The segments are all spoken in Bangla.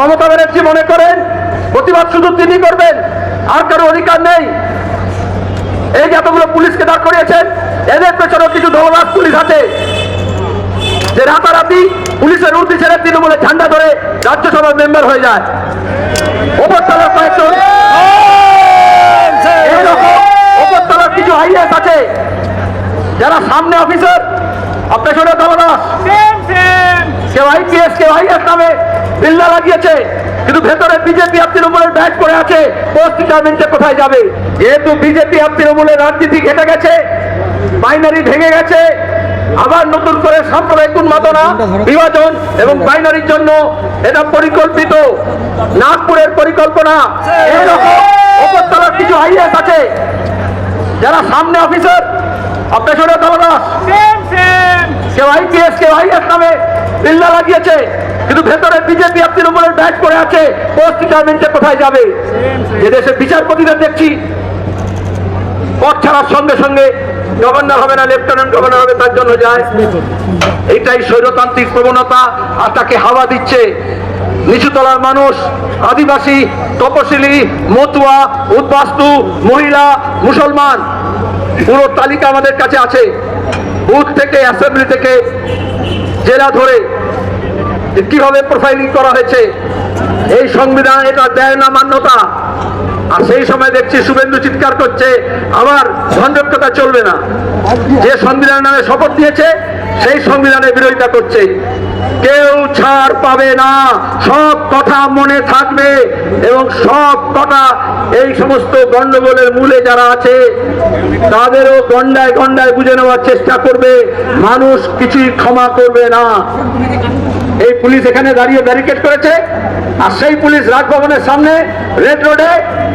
মমতা ব্যানার্জি মনে করেন প্রতিবাদ শুধু তিনি করবেন, আর কারো অধিকার নেই। এই যে এতগুলো পুলিশকে দাঁড় করিয়েছেন, এদের পেছনেও কিছু দলদাস পুলিশ আছে যে রাতারাতি পুলিশের উর্দি ছেড়ে তৃণমূলের ঝান্ডা ধরে রাজ্যসভার মেম্বার হয়ে যায়। উপরতলার কয়েকজন উপরতলার কিছু আইএস আছে যারা সামনে অফিসার, পেছনে দলদাস, কেউ আইপিএস কেউ আইএস নামে বিল্লা লাগিয়েছে, কিন্তু ভেতরে বিজেপি আর তৃণমূলের ব্যাট করে আছে। পোস্ট রিটায়ারমেন্টে কোথায় যাবে? যেহেতু বিজেপি আর তৃণমূলের রাজনীতি ঘেটে গেছে, বাইনারি ভেঙে গেছে, আবার নতুন করে সাম্প্রদায়িক উন্মাদনা, বিভাজন এবং বাইনারির জন্য এটা পরিকল্পিত, নাগপুরের পরিকল্পনা। এরকম উপরতলার কিছু আইএস আছে যারা সামনে অফিসার, পেছনে দলদাস, কেউ আইপিএস কেউ আইএস নামে বিল্লা লাগিয়েছে, কিন্তু ভেতরে বিজেপি আর তৃণমূলের ব্যাট করে আছে। পোস্ট রিটায়ারমেন্টে কোথায় যাবে? যে দেশে বিচারপতিদের দেখছি পদ ছাড়ার সঙ্গে সঙ্গে গভর্নর হবে না, লেফটেন্যান্ট গভর্নর হবে, তার জন্য যায়। এইটাই স্বৈরতান্ত্রিক প্রবণতা, আর তাকে হাওয়া দিচ্ছে নিচুতলার মানুষ, আদিবাসী, তপশিলি, মতুয়া, উদ্বাস্তু, মহিলা, মুসলমান। পুরো তালিকা আমাদের কাছে আছে, বুথ থেকে অ্যাসেম্বলি থেকে জেলা ধরে কিভাবে প্রোফাইলিং করা হয়েছে। এই সংবিধান এটা দেয় না মান্যতা। আর সেই সময় দেখছি শুভেন্দু চিৎকার করছে আবার ধনরক্ষতা চলবে না। যে সংবিধানের নামে শপথ দিয়েছে সেই সংবিধানের বিরোধিতা করছে। কেউ ছাড় পাবে না, সব কথা মনে থাকবে এবং সব কথা এই সমস্ত গন্ডগোলের মূলে যারা আছে তাদেরও গন্ডায় গন্ডায় বুঝে নেওয়ার চেষ্টা করবে। মানুষ কিছুই ক্ষমা করবে না। এই পুলিশ এখানে দাঁড়িয়ে ব্যারিকেড করেছে, আর সেই পুলিশ রাজভবনের সামনে রেড রোডে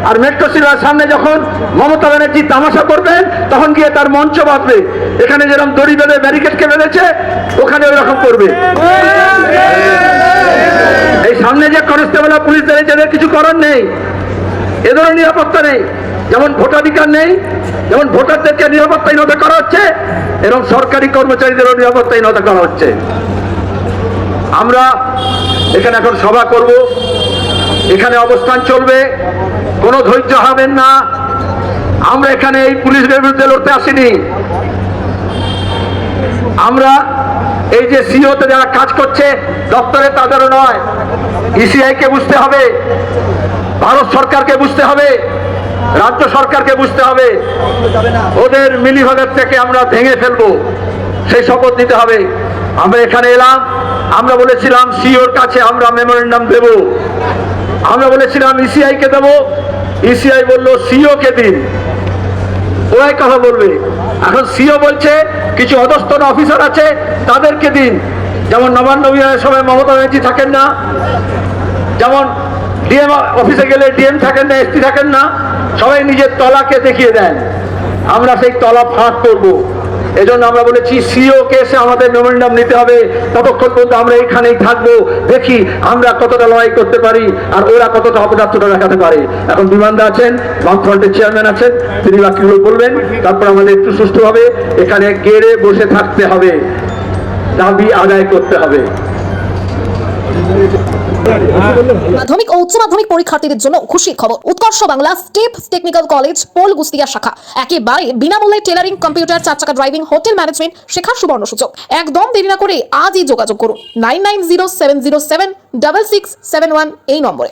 আর মেট্রো সিটির সামনে যখন মমতা ব্যানার্জি তামাশা করবেন তখন গিয়ে তার মঞ্চ বাঁধবে। এখানে যেরকম দড়ি বেঁধে ব্যারিকেডকে বেঁধেছে ওখানে ওই রকম করবে। এই সামনে যে কনস্টেবল পুলিশ দাঁড়িয়েছে এদের কিছু করার নেই, এদেরও নিরাপত্তা নেই। যেমন ভোটাধিকার নেই, যেমন ভোটারদেরকে নিরাপত্তাহীনতা করা হচ্ছে, এরকম সরকারি কর্মচারীদেরও নিরাপত্তাহীনতা করা হচ্ছে। আমরা এখানে এখন সভা করব, এখানে অবস্থান চলবে, কোনো ধৈর্য হবেন না। আমরা এখানে এই পুলিশের বিরুদ্ধে লড়তে আসিনি। আমরা এই যে সিওতে যারা কাজ করছে দপ্তরে তাদেরও নয়, ইসিআই কে বুঝতে হবে, ভারত সরকারকে বুঝতে হবে, রাজ্য সরকারকে বুঝতে হবে। ওদের মিলিভাগের থেকে আমরা ভেঙে ফেলবো, সেই শপথ নিতে হবে। আমরা এখানে এলাম, আমরা বলেছিলাম সিওর কাছে আমরা মেমোরেন্ডাম দেব, আমরা বলেছিলাম ইসিআই কে দেবো, ইসিআই বললো সিও কে দিন, ওরাই কথা বলবে। এখন সিও বলছে কিছু অধস্তন অফিসার আছে তাদেরকে দিন। যেমন নবান্ন অভিযানের সময় মমতা ব্যানার্জি থাকেন না, যেমন ডিএম অফিসে গেলে ডিএম থাকেন না, এসপি থাকেন না, সবাই নিজের তলাকে দেখিয়ে দেন। আমরা সেই তলা ফাঁক করবো। এজন্য আমরা বলেছি সিও কে এসে আমাদের মেমোরেন্ডাম নিতে হবে। ততক্ষণ পর্যন্ত আমরা এইখানেই থাকবো, দেখি আমরা কতটা লড়াই করতে পারি আর ওরা কতটা অপদার্থতা দেখাতে পারে। এখন বিমানদা আছেন, বামফ্রন্টের চেয়ারম্যান আছেন, তিনি বাকিগুলো বলবেন। তারপর আমাদের একটু সুষ্ঠুভাবে এখানে গেড়ে বসে থাকতে হবে, দাবি আদায় করতে হবে। মাধ্যমিক ও উচ্চ মাধ্যমিক পরীক্ষার্থীদের জন্য খুশির খবর। Utkarsh Bangla step technical college Polgustia শাখা একেবারে বিনামূল্যে টেলারিং, কম্পিউটার, 4 চাকা ড্রাইভিং, হোটেল ম্যানেজমেন্ট শেখার সুবর্ণ সুযোগ। একদম দেরি না করে আজই যোগাযোগ করুন 9907076671 এই নম্বরে।